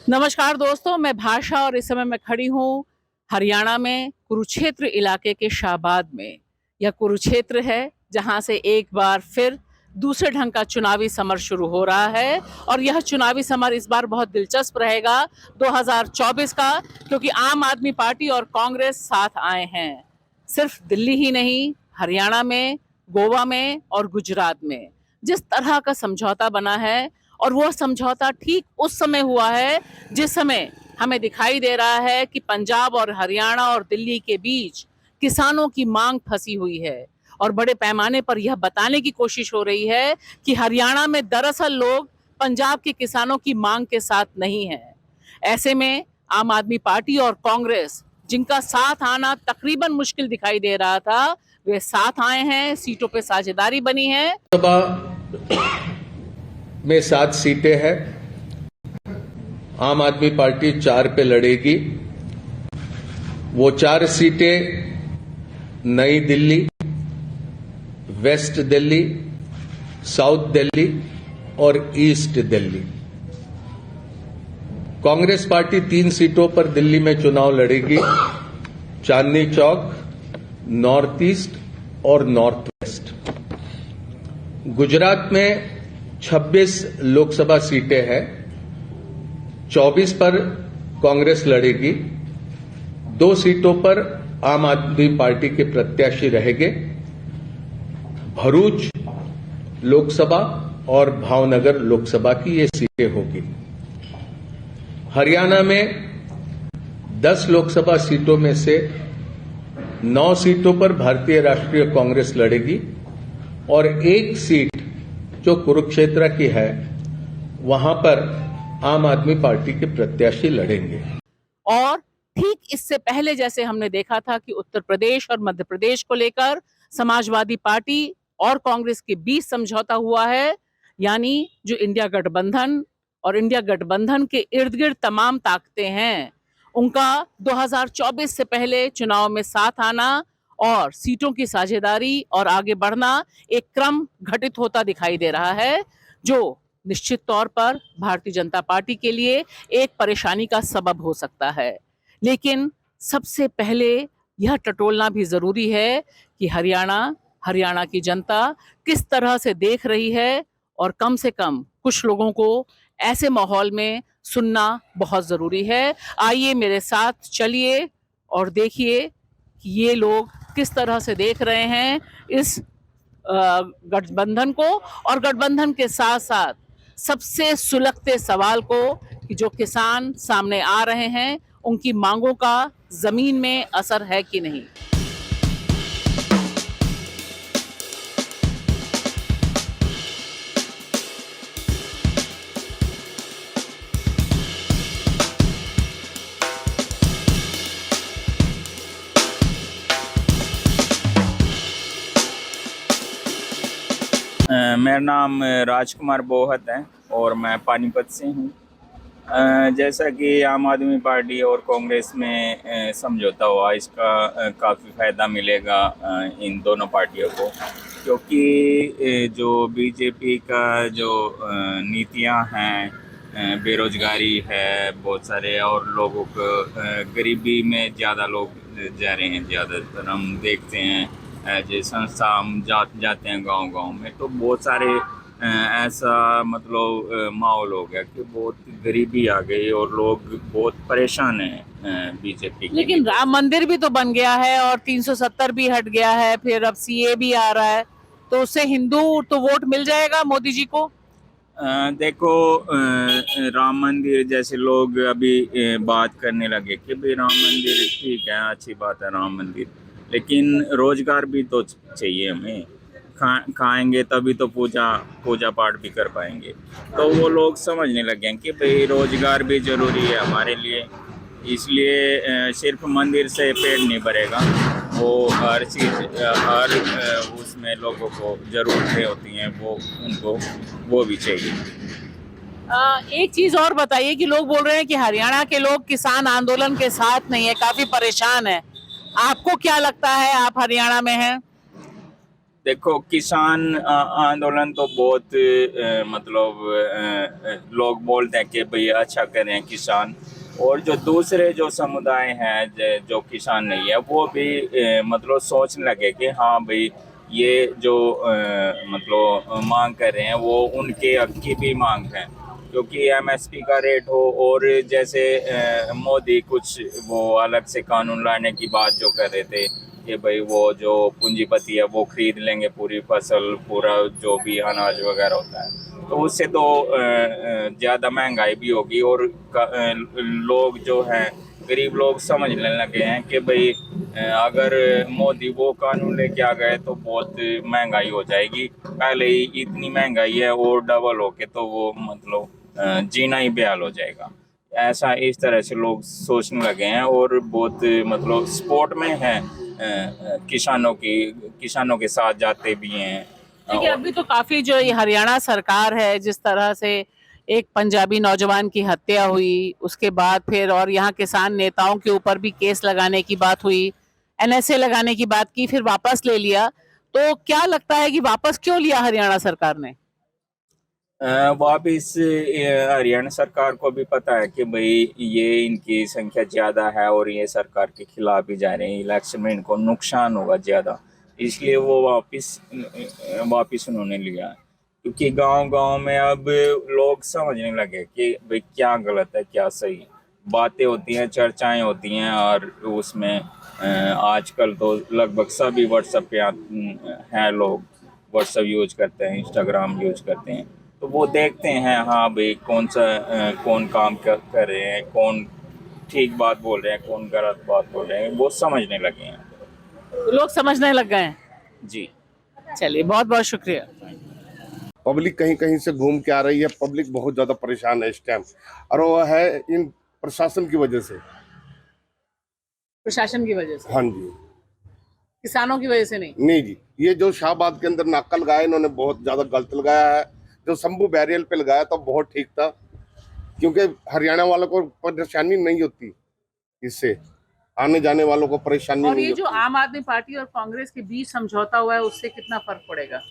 नमस्कार दोस्तों, मैं भाषा और इस समय मैं खड़ी हूँ हरियाणा में कुरुक्षेत्र इलाके के शाहबाद में। यह कुरुक्षेत्र है जहाँ से एक बार फिर दूसरे ढंग का चुनावी समर शुरू हो रहा है और यह चुनावी समर इस बार बहुत दिलचस्प रहेगा 2024 का, क्योंकि आम आदमी पार्टी और कांग्रेस साथ आए हैं। सिर्फ दिल्ली ही नहीं, हरियाणा में, गोवा में और गुजरात में जिस तरह का समझौता बना है, और वो समझौता ठीक उस समय हुआ है जिस समय हमें दिखाई दे रहा है कि पंजाब और हरियाणा और दिल्ली के बीच किसानों की मांग फंसी हुई है और बड़े पैमाने पर यह बताने की कोशिश हो रही है कि हरियाणा में दरअसल लोग पंजाब के किसानों की मांग के साथ नहीं हैं। ऐसे में आम आदमी पार्टी और कांग्रेस, जिनका साथ आना तकरीबन मुश्किल दिखाई दे रहा था, वे साथ आए हैं, सीटों पे साझेदारी बनी है। में 7 सीटें हैं। आम आदमी पार्टी 4 पे लड़ेगी। वो 4 सीटें नई दिल्ली, वेस्ट दिल्ली, साउथ दिल्ली और ईस्ट दिल्ली। कांग्रेस पार्टी 3 सीटों पर दिल्ली में चुनाव लड़ेगी, चांदनी चौक, नॉर्थ ईस्ट और नॉर्थ वेस्ट। गुजरात में 26 लोकसभा सीटें हैं। 24 पर कांग्रेस लड़ेगी। 2 सीटों पर आम आदमी पार्टी के प्रत्याशी रहेंगे। भरूच लोकसभा और भावनगर लोकसभा की ये सीटें होगी। हरियाणा में 10 लोकसभा सीटों में से 9 सीटों पर भारतीय राष्ट्रीय कांग्रेस लड़ेगी और 1 सीट जो कुरुक्षेत्र की है वहां पर आम आदमी पार्टी के प्रत्याशी लड़ेंगे। और ठीक इससे पहले जैसे हमने देखा था कि उत्तर प्रदेश और मध्य प्रदेश को लेकर समाजवादी पार्टी और कांग्रेस के बीच समझौता हुआ है, यानी जो इंडिया गठबंधन और इंडिया गठबंधन के इर्द गिर्द तमाम ताकतें हैं, उनका 2024 से पहले चुनाव में साथ आना और सीटों की साझेदारी और आगे बढ़ना एक क्रम घटित होता दिखाई दे रहा है, जो निश्चित तौर पर भारतीय जनता पार्टी के लिए एक परेशानी का सबब हो सकता है। लेकिन सबसे पहले यह टटोलना भी जरूरी है कि हरियाणा की जनता किस तरह से देख रही है, और कम से कम कुछ लोगों को ऐसे माहौल में सुनना बहुत जरूरी है। आइए मेरे साथ चलिए और देखिए कि ये लोग किस तरह से देख रहे हैं इस गठबंधन को, और गठबंधन के साथ साथ सबसे सुलगते सवाल को कि जो किसान सामने आ रहे हैं उनकी मांगों का जमीन में असर है कि नहीं। मेरा नाम राजकुमार बोहत है और मैं पानीपत से हूँ। जैसा कि आम आदमी पार्टी और कांग्रेस में समझौता हुआ, इसका काफ़ी फ़ायदा मिलेगा इन दोनों पार्टियों को, क्योंकि जो बीजेपी का जो नीतियाँ हैं, बेरोजगारी है बहुत सारे, और लोगों को गरीबी में ज़्यादा लोग जा रहे हैं। ज़्यादातर हम देखते हैं जैसे संस्था हम जाते हैं गांव में, तो बहुत सारे ऐसा मतलब माहौल हो गया कि बहुत गरीबी आ गई और लोग बहुत परेशान हैं बीजेपी। लेकिन राम मंदिर भी तो बन गया है और 370 भी हट गया है, फिर अब सीए भी आ रहा है, तो उससे हिंदू तो वोट मिल जाएगा मोदी जी को। देखो, राम मंदिर जैसे लोग अभी बात करने लगे कि भाई राम मंदिर ठीक है, अच्छी बात है राम मंदिर, लेकिन रोजगार भी तो चाहिए हमें। खाएंगे तभी तो पूजा पाठ भी कर पाएंगे। तो वो लोग समझने लगे हैं कि भाई रोजगार भी ज़रूरी है हमारे लिए, इसलिए सिर्फ मंदिर से पेट नहीं भरेगा, वो हर चीज़ हर उसमें लोगों को ज़रूरतें होती हैं, वो उनको वो भी चाहिए। एक चीज और बताइए कि लोग बोल रहे हैं कि हरियाणा के लोग किसान आंदोलन के साथ नहीं है, काफी परेशान है। आपको क्या लगता है, आप हरियाणा में हैं? देखो किसान आंदोलन तो बहुत लोग बोलते हैं कि भाई अच्छा करें किसान, और जो दूसरे जो समुदाय हैं जो किसान नहीं है वो भी मतलब सोचने लगे कि हाँ भाई ये जो मांग कर रहे हैं वो उनके हक की भी मांग है, क्योंकि एमएसपी का रेट हो, और जैसे मोदी कुछ वो अलग से कानून लाने की बात जो कर रहे थे कि भाई वो जो पूंजीपति है वो खरीद लेंगे पूरी फसल, पूरा जो भी अनाज वगैरह होता है, तो उससे तो ज़्यादा महंगाई भी होगी, और लोग जो हैं गरीब लोग समझने लगे हैं कि भाई अगर मोदी वो कानून लेके आ गए तो बहुत महंगाई हो जाएगी, पहले ही इतनी महंगाई है और डबल होके तो वो जीना ही बेहाल हो जाएगा। ऐसा इस तरह से लोग सोचने लगे हैं, और बहुत सपोर्ट में है किसानों के साथ जाते भी हैं। देखिए अभी तो काफी जो ये हरियाणा सरकार है, जिस तरह से एक पंजाबी नौजवान की हत्या हुई, उसके बाद फिर और यहाँ किसान नेताओं के ऊपर भी केस लगाने की बात हुई, एनएसए लगाने की बात की, फिर वापस ले लिया। तो क्या लगता है कि वापस क्यों लिया हरियाणा सरकार ने? वापिस हरियाणा सरकार को भी पता है कि भाई ये इनकी संख्या ज़्यादा है और ये सरकार के खिलाफ ही जा रहे हैं, इलेक्शन में इनको नुकसान होगा ज़्यादा, इसलिए वो वापिस उन्होंने लिया। क्योंकि गांव-गांव में अब लोग समझने लगे कि भाई क्या गलत है क्या सही, बातें होती हैं, चर्चाएं होती हैं, और उसमें आजकल तो लगभग सभी व्हाट्सएप पे हैं, लोग व्हाट्सएप यूज करते हैं, इंस्टाग्राम यूज करते हैं, तो वो देखते हैं हाँ भाई कौन काम कर रहे हैं, कौन ठीक बात बोल रहे हैं, कौन गलत बात बोल रहे हैं, वो समझने लगे हैं। लोग समझने लग गए हैं। जी चलिए बहुत बहुत शुक्रिया। पब्लिक कहीं कहीं से घूम के आ रही है, पब्लिक बहुत ज्यादा परेशान है इस टाइम, और वो है इन प्रशासन की वजह से। प्रशासन की वजह से? हाँ जी। किसानों की वजह से नहीं? नहीं जी, ये जो शाहबाद के अंदर नाका लगाया इन्होंने बहुत ज्यादा गलत लगाया है। जो शंभू बैरियल पे लगाया तो बहुत ठीक था, क्योंकि हरियाणा वालों को परेशानी नहीं होती, इससे आने जाने वालों को परेशानी और नहीं ये जो होती। आम आदमी पार्टी और कांग्रेस के बीच समझौता हुआ है, उससे कितना फर्क पड़ेगा?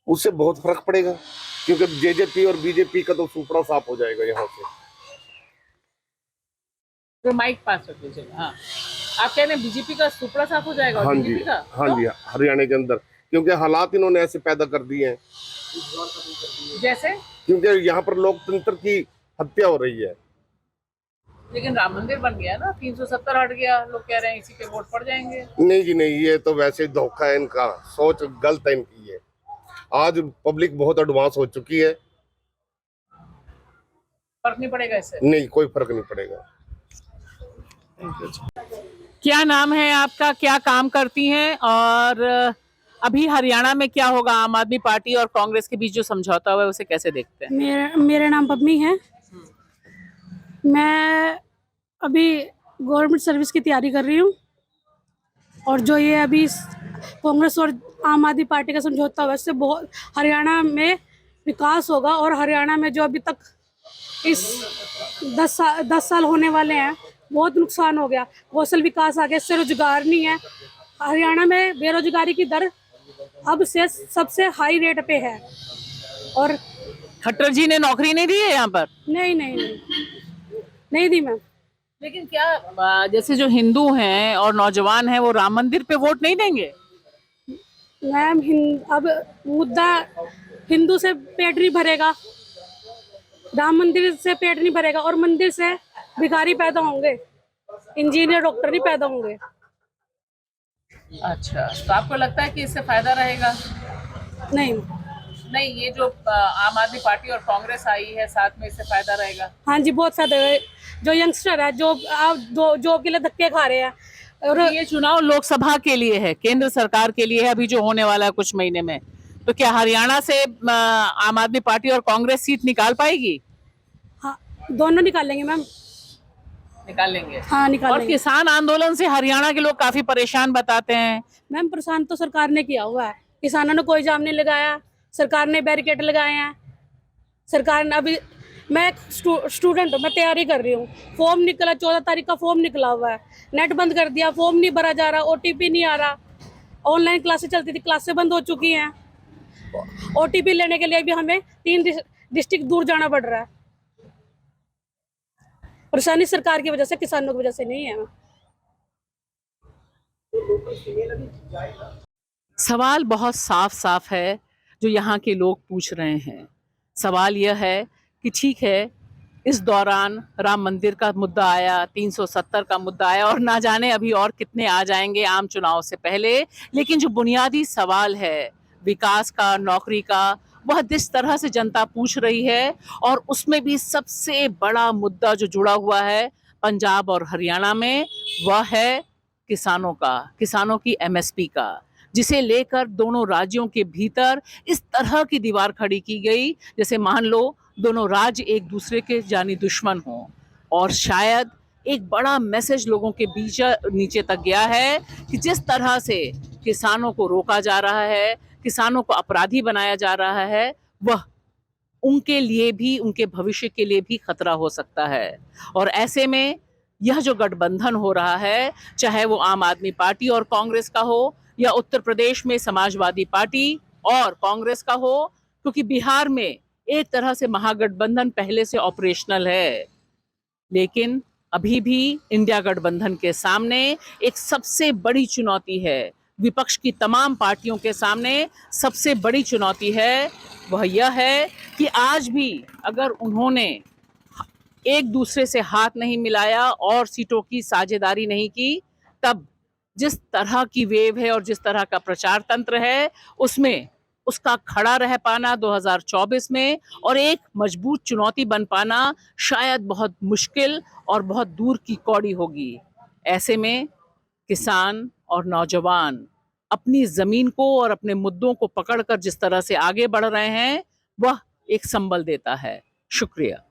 उससे बहुत फर्क पड़ेगा, क्योंकि जेजेपी और बीजेपी का तो सुपड़ा साफ हो जाएगा यहाँ से। तो माइक पास रख लीजिए। हाँ, आप कह रहे हैं बीजेपी का सुपड़ा साफ हो जाएगा? हाँ जी, हाँ जी, हरियाणा के अंदर, क्योंकि हालात इन्होंने ऐसे पैदा कर दिए हैं। जैसे? क्योंकि यहाँ पर लोकतंत्र की हत्या हो रही है। लेकिन राम मंदिर बन गया ना, 370 हट गया, लोग कह रहे हैं इसी पे वोट पड़ जाएंगे। नहीं जी नहीं, ये तो वैसे धोखा है इनका, सोच गलत है इनकी है। आज पब्लिक बहुत एडवांस हो चुकी है। फर्क नहीं पड़ेगा इससे? नहीं, कोई फर्क नहीं पड़ेगा। क्या नाम है आपका, क्या काम करती हैं, और अभी हरियाणा में क्या होगा? आम आदमी पार्टी और कांग्रेस के बीच जो समझौता हुआ है उसे कैसे देखते हैं? मेरा नाम पद्मी है। मैं अभी गवर्नमेंट सर्विस की तैयारी कर रही हूँ, और जो ये अभी कांग्रेस और आम आदमी पार्टी का समझौता हुआ, इससे बहुत हरियाणा में विकास होगा, और हरियाणा में जो अभी तक इस 10 साल होने वाले हैं, बहुत नुकसान हो गया, कौशल विकास आ गया, इससे रोजगार नहीं है। हरियाणा में बेरोजगारी की दर अब से सबसे हाई रेट पे है। और खट्टर जी ने नौकरी नहीं दी है यहाँ पर? नहीं दी मैम। लेकिन क्या जैसे जो हिंदू हैं और नौजवान हैं वो राम मंदिर पे वोट नहीं देंगे? मैम अब मुद्दा हिंदू से पेट नहीं भरेगा, राम मंदिर से पेट नहीं भरेगा, और मंदिर से भिखारी पैदा होंगे, इंजीनियर डॉक्टर नहीं पैदा होंगे। अच्छा, तो आपको लगता है कि इससे फायदा रहेगा? नहीं, ये जो आम आदमी पार्टी और कांग्रेस आई है साथ में, इससे फायदा रहेगा? हाँ जी, बहुत फायदा है। जो यंगस्टर है, जो जॉब के लिए धक्के खा रहे हैं, और ये चुनाव लोकसभा के लिए है, केंद्र सरकार के लिए है, अभी जो होने वाला है कुछ महीने में, तो क्या हरियाणा से आम आदमी पार्टी और कांग्रेस सीट निकाल पाएगी? हाँ, दोनों निकालेंगे मैम। निकाल लेंगे? हाँ, निकालेंगे। और किसान आंदोलन से हरियाणा के लोग काफी परेशान बताते हैं। मैम, परेशान तो सरकार ने किया हुआ है, किसानों ने कोई जाम नहीं लगाया, सरकार ने बैरिकेड लगाए हैं। सरकार ने अभी, मैं एक स्टूडेंट हूँ, मैं तैयारी कर रही हूँ, फॉर्म निकला, 14 तारीख का फॉर्म निकला हुआ है, नेट बंद कर दिया, फॉर्म नहीं भरा जा रहा, OTP नहीं आ रहा, ऑनलाइन क्लासेस चलती थी, क्लासें बंद हो चुकी हैं। OTP लेने के लिए भी हमें 3 डिस्ट्रिक्ट दूर जाना पड़ रहा है। परेशानी सरकार की वजह से, किसानों की वजह से नहीं है। सवाल बहुत साफ साफ है जो यहाँ के लोग पूछ रहे हैं। सवाल यह है कि ठीक है, इस दौरान राम मंदिर का मुद्दा आया, 370 का मुद्दा आया और ना जाने अभी और कितने आ जाएंगे आम चुनाव से पहले, लेकिन जो बुनियादी सवाल है विकास का, नौकरी का, वह जिस तरह से जनता पूछ रही है, और उसमें भी सबसे बड़ा मुद्दा जो जुड़ा हुआ है पंजाब और हरियाणा में, वह है किसानों का, किसानों की MSP का, जिसे लेकर दोनों राज्यों के भीतर इस तरह की दीवार खड़ी की गई जैसे मान लो दोनों राज्य एक दूसरे के जानी दुश्मन हों। और शायद एक बड़ा मैसेज लोगों के बीच नीचे तक गया है कि जिस तरह से किसानों को रोका जा रहा है, किसानों को अपराधी बनाया जा रहा है, वह उनके लिए भी, उनके भविष्य के लिए भी खतरा हो सकता है। और ऐसे में यह जो गठबंधन हो रहा है, चाहे वो आम आदमी पार्टी और कांग्रेस का हो या उत्तर प्रदेश में समाजवादी पार्टी और कांग्रेस का हो, क्योंकि बिहार में एक तरह से महागठबंधन पहले से ऑपरेशनल है, लेकिन अभी भी इंडिया गठबंधन के सामने एक सबसे बड़ी चुनौती है, विपक्ष की तमाम पार्टियों के सामने सबसे बड़ी चुनौती है, वह यह है कि आज भी अगर उन्होंने एक दूसरे से हाथ नहीं मिलाया और सीटों की साझेदारी नहीं की, तब जिस तरह की वेव है और जिस तरह का प्रचार तंत्र है, उसमें उसका खड़ा रह पाना 2024 में और एक मजबूत चुनौती बन पाना शायद बहुत मुश्किल और बहुत दूर की कौड़ी होगी। ऐसे में किसान और नौजवान अपनी जमीन को और अपने मुद्दों को पकड़कर जिस तरह से आगे बढ़ रहे हैं, वह एक संबल देता है। शुक्रिया।